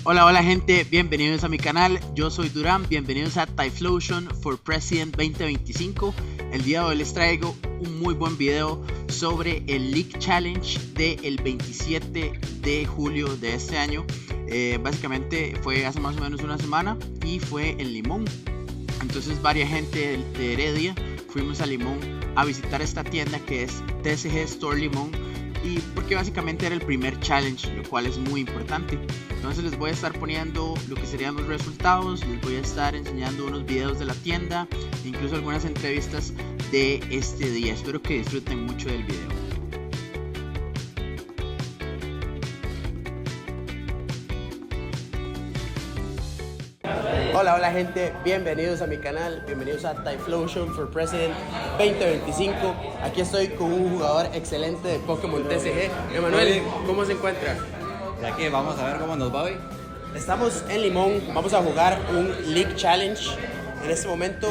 Hola, hola gente, bienvenidos a mi canal, yo soy Durán, bienvenidos a Typhlosion for President 2025. El día de hoy les traigo un muy buen video sobre el League Challenge del 27 de julio de este año. Básicamente fue hace más o menos una semana y fue en Limón. Entonces varias gente de Heredia fuimos a Limón a visitar esta tienda que es TCG Store Limón, y porque básicamente era el primer challenge, lo cual es muy importante. Entonces les voy a estar poniendo lo que serían los resultados, les voy a estar enseñando unos videos de la tienda, incluso algunas entrevistas de este día. Espero que disfruten mucho del video. Hola, hola gente, bienvenidos a mi canal, bienvenidos a Typhlosion for President 2025. Aquí estoy con un jugador excelente de Pokémon TCG. Emanuel, ¿cómo se encuentra? Ya que vamos a ver cómo nos va hoy. Estamos en Limón, vamos a jugar un League Challenge. En este momento,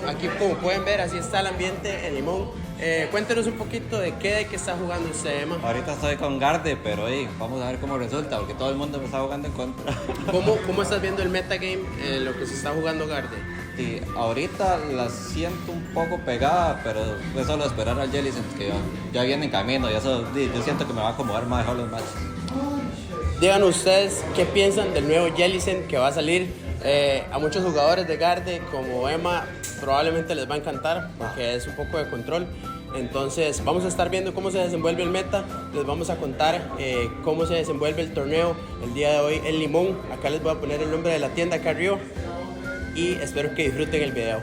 aquí como pueden ver, así está el ambiente en Limón. Cuéntenos un poquito de qué está jugando usted, Emma. Ahorita estoy con Garde, pero vamos a ver cómo resulta, porque todo el mundo me está jugando en contra. ¿Cómo estás viendo el metagame, lo que se está jugando Garde? Sí, ahorita la siento un poco pegada, pero es solo esperar al Jellicent, que ya viene en camino, y eso yo siento que me va a acomodar mejor los matches. Díganos ustedes qué piensan del nuevo Jellicent que va a salir. A muchos jugadores de Garde como Emma probablemente les va a encantar porque es un poco de control. Entonces vamos a estar viendo cómo se desenvuelve el meta. Les vamos a contar cómo se desenvuelve el torneo el día de hoy en Limón. Acá les voy a poner el nombre de la tienda acá arriba y espero que disfruten el video.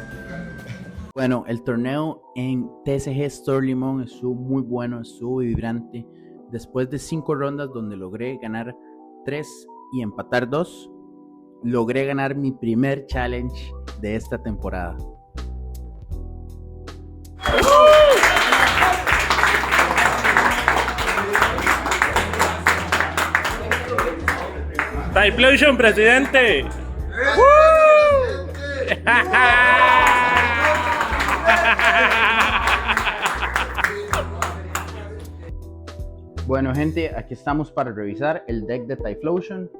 Bueno, el torneo en TCG Store Limón estuvo muy bueno, estuvo vibrante. Después de 5 rondas donde logré ganar 3 y empatar 2, logré ganar mi primer challenge de esta temporada. Typhlosion, presidente. Bueno gente, aquí estamos para revisar el deck de Typhlosion,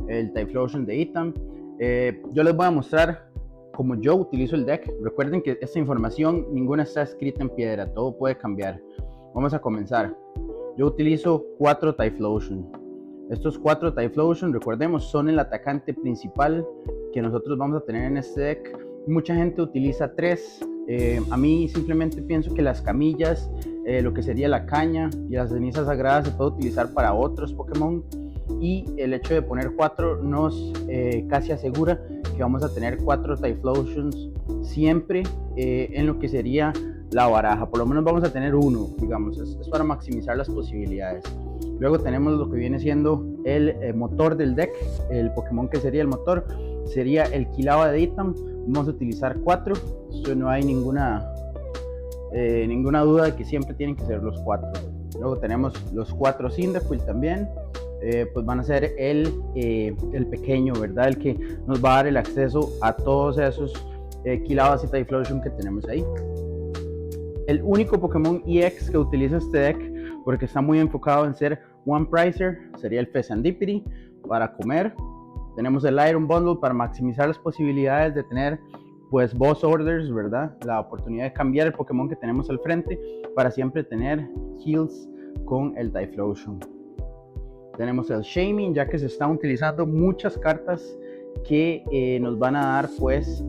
el Typhlosion de Ethan. Yo les voy a mostrar cómo yo utilizo el deck. Recuerden que esta información ninguna está escrita en piedra, todo puede cambiar. Vamos a comenzar. Yo utilizo 4 Typhlosion. Estos 4 Typhlosion, recordemos, son el atacante principal que nosotros vamos a tener en este deck. Mucha gente utiliza 3. A mí simplemente pienso que las camillas, lo que sería la caña y las cenizas sagradas se puede utilizar para otros Pokémon. Y el hecho de poner 4 nos casi asegura que vamos a tener 4 Typhlosions siempre en lo que sería la baraja. Por lo menos vamos a tener uno, digamos, es para maximizar las posibilidades. Luego tenemos lo que viene siendo el motor del deck, el Pokémon que sería el motor, sería el Quilava de Ethan. Vamos a utilizar 4, esto no hay ninguna duda de que siempre tienen que ser los 4. Luego tenemos los 4 Cyndaquil también. Pues van a ser el pequeño, ¿verdad? El que nos va a dar el acceso a todos esos Quilavas y Typhlosion que tenemos ahí. El único Pokémon EX que utiliza este deck, porque está muy enfocado en ser One Pricer, sería el Fezandipiti para comer. Tenemos el Iron Bundle para maximizar las posibilidades de tener pues Boss Orders, ¿verdad? La oportunidad de cambiar el Pokémon que tenemos al frente para siempre tener heals con el Typhlosion. Tenemos el Shaming, ya que se están utilizando muchas cartas que nos van a dar pues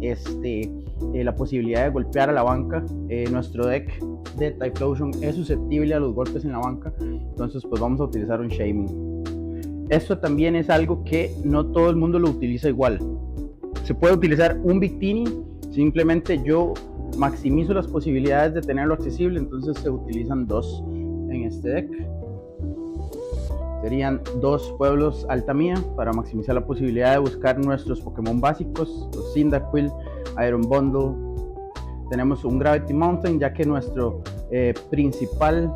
la posibilidad de golpear a la banca. Nuestro deck de Typhlosion es susceptible a los golpes en la banca, entonces pues vamos a utilizar un Shaming. Esto también es algo que no todo el mundo lo utiliza igual. Se puede utilizar un Victini, simplemente yo maximizo las posibilidades de tenerlo accesible, entonces se utilizan 2 en este deck. Serían 2 pueblos Altamía para maximizar la posibilidad de buscar nuestros Pokémon básicos, los Cyndaquil, Iron Bundle. Tenemos un Gravity Mountain, ya que nuestro principal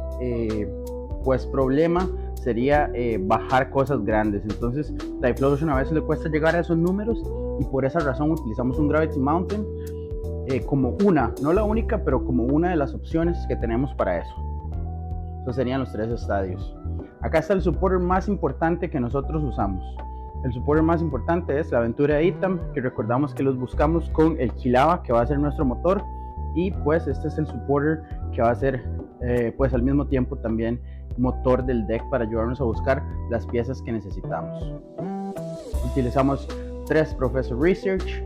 pues problema sería bajar cosas grandes. Entonces Typhlosion a veces le cuesta llegar a esos números y por esa razón utilizamos un Gravity Mountain como una, no la única, pero como una de las opciones que tenemos para eso. Esos serían los 3 estadios. Acá está el supporter más importante que nosotros usamos. El supporter más importante es la aventura de Itam, que recordamos que los buscamos con el Kilava, que va a ser nuestro motor, y pues este es el supporter que va a ser pues al mismo tiempo también motor del deck para ayudarnos a buscar las piezas que necesitamos. Utilizamos 3 Professor Research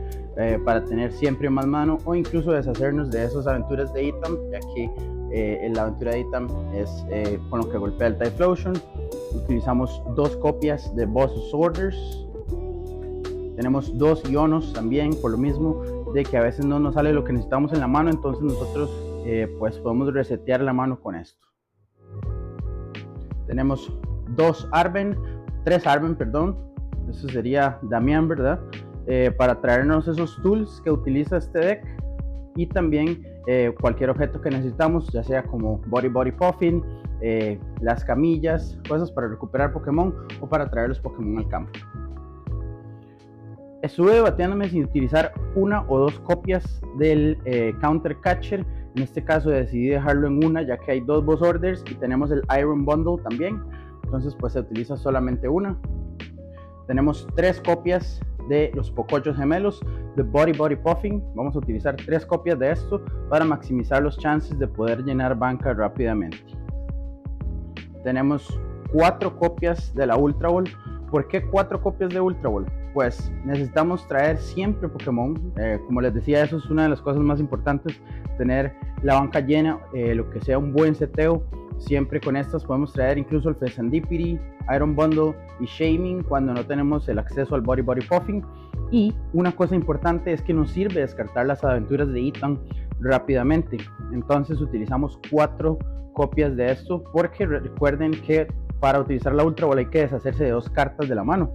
para tener siempre más mano o incluso deshacernos de esas aventuras de Itam, ya que la aventura de Itam es con lo que golpea el Typhlosion. Utilizamos 2 copias de Boss of Orders. Tenemos 2 Ionos también, por lo mismo de que a veces no nos sale lo que necesitamos en la mano, entonces nosotros pues podemos resetear la mano con esto. Tenemos 3 Arben, perdón, eso sería Damián, ¿verdad? Para traernos esos tools que utiliza este deck, y también cualquier objeto que necesitamos, ya sea como Body Puffin, las camillas, cosas para recuperar Pokémon o para traer los Pokémon al campo. Estuve debatiéndome sin utilizar 1 o 2 copias del Counter Catcher. En este caso decidí dejarlo en una, ya que hay 2 Boss Orders y tenemos el Iron Bundle también, entonces pues se utiliza solamente una. Tenemos 3 copias de los Pocochos gemelos de Body Puffing. Vamos a utilizar 3 copias de esto para maximizar los chances de poder llenar banca rápidamente. Tenemos 4 copias de la Ultra Ball. ¿Por qué 4 copias de Ultra Ball? Pues necesitamos traer siempre Pokémon. Como les decía, eso es una de las cosas más importantes, tener la banca llena, lo que sea un buen seteo. Siempre con estas podemos traer incluso el Fezandipity, Iron Bundle y Shaming cuando no tenemos el acceso al Body Puffing. Y una cosa importante es que nos sirve descartar las aventuras de Itam rápidamente. Entonces utilizamos 4 copias de esto, porque recuerden que para utilizar la Ultra Ball hay que deshacerse de 2 cartas de la mano.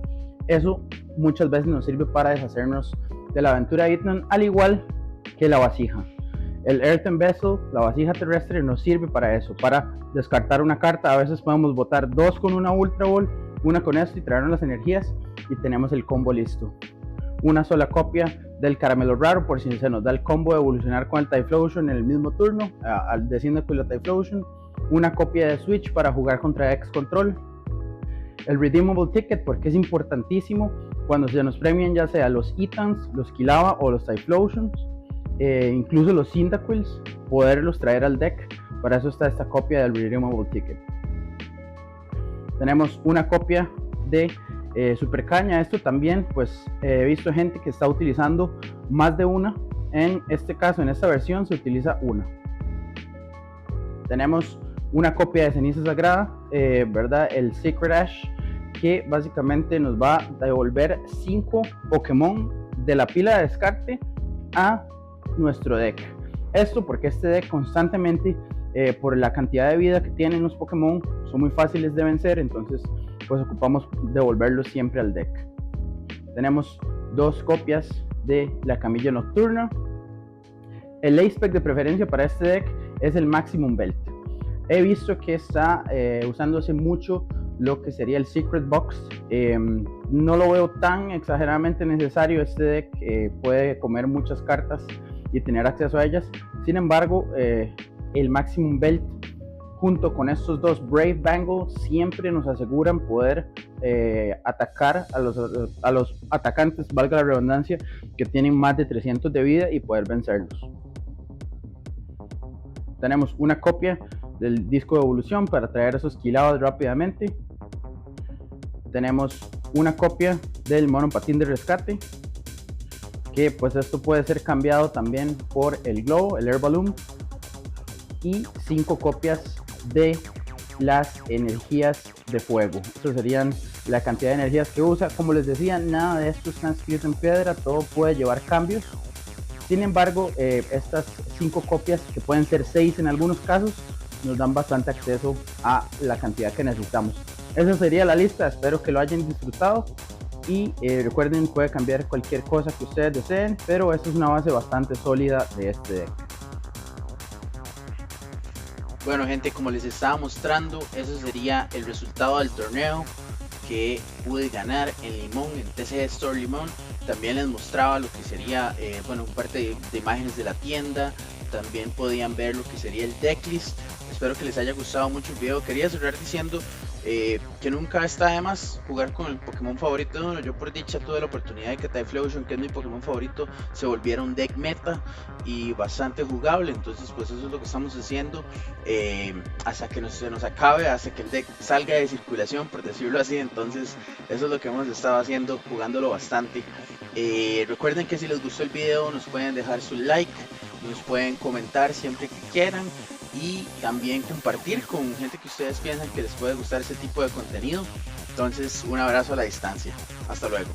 Eso muchas veces nos sirve para deshacernos de la aventura de Itam, al igual que la vasija. El Earthen Vessel, la vasija terrestre, nos sirve para eso, para descartar una carta. A veces podemos botar 2 con una Ultra Ball, una con esto y traernos las energías, y tenemos el combo listo. Una sola copia del Caramelo Raro por si se nos da el combo de evolucionar con el Typhlosion en el mismo turno, al desciendo con la Typhlosion. Una copia de Switch para jugar contra X Control. El Redeemable Ticket, porque es importantísimo cuando se nos premian ya sea los Itans, los Kilava o los Typhlosions, incluso los Cyndaquils, poderlos traer al deck. Para eso está esta copia del Redeemable Ticket. Tenemos una copia de Super Caña. Esto también pues he visto gente que está utilizando más de una. En este caso, en esta versión se utiliza una. Tenemos una copia de Ceniza Sagrada, ¿verdad? El Secret Ash, que básicamente nos va a devolver 5 Pokémon de la pila de descarte a nuestro deck. Esto porque este deck constantemente, por la cantidad de vida que tienen los Pokémon, son muy fáciles de vencer, entonces pues ocupamos devolverlos siempre al deck. Tenemos 2 copias de la Camilla Nocturna. El Ace-Spec de preferencia para este deck es el Maximum Belt. He visto que está usándose mucho lo que sería el Secret Box. No lo veo tan exageradamente necesario. Este deck puede comer muchas cartas y tener acceso a ellas. Sin embargo, el Maximum Belt junto con estos 2 Brave Bangle siempre nos aseguran poder atacar a los atacantes, valga la redundancia, que tienen más de 300 de vida y poder vencerlos. Tenemos una copia del disco de evolución para traer esos Kilabas rápidamente. Tenemos una copia del monopatín de rescate, que pues esto puede ser cambiado también por el Glow, el Air Balloon, y 5 copias de las energías de fuego. Eso serían la cantidad de energías que usa. Como les decía, nada de esto está escrito en piedra, todo puede llevar cambios. Sin embargo, estas 5 copias, que pueden ser 6 en algunos casos, nos dan bastante acceso a la cantidad que necesitamos. Esa sería la lista, espero que lo hayan disfrutado y recuerden, puede cambiar cualquier cosa que ustedes deseen, pero esta es una base bastante sólida de este deck. Bueno gente, como les estaba mostrando, eso sería el resultado del torneo que pude ganar en Limón, en TCG Store Limón. También les mostraba lo que sería, bueno, parte de imágenes de la tienda. También podían ver lo que sería el decklist. Espero que les haya gustado mucho el video. Quería cerrar diciendo que nunca está de más jugar con el Pokémon favorito de uno. Yo por dicha tuve la oportunidad de que Typhlosion, que es mi Pokémon favorito, se volviera un deck meta y bastante jugable. Entonces pues eso es lo que estamos haciendo hasta que se nos acabe, hasta que el deck salga de circulación, por decirlo así. Entonces eso es lo que hemos estado haciendo, jugándolo bastante. Recuerden que si les gustó el video nos pueden dejar su like, nos pueden comentar siempre que quieran y también compartir con gente que ustedes piensan que les puede gustar ese tipo de contenido. Entonces un abrazo a la distancia, hasta luego.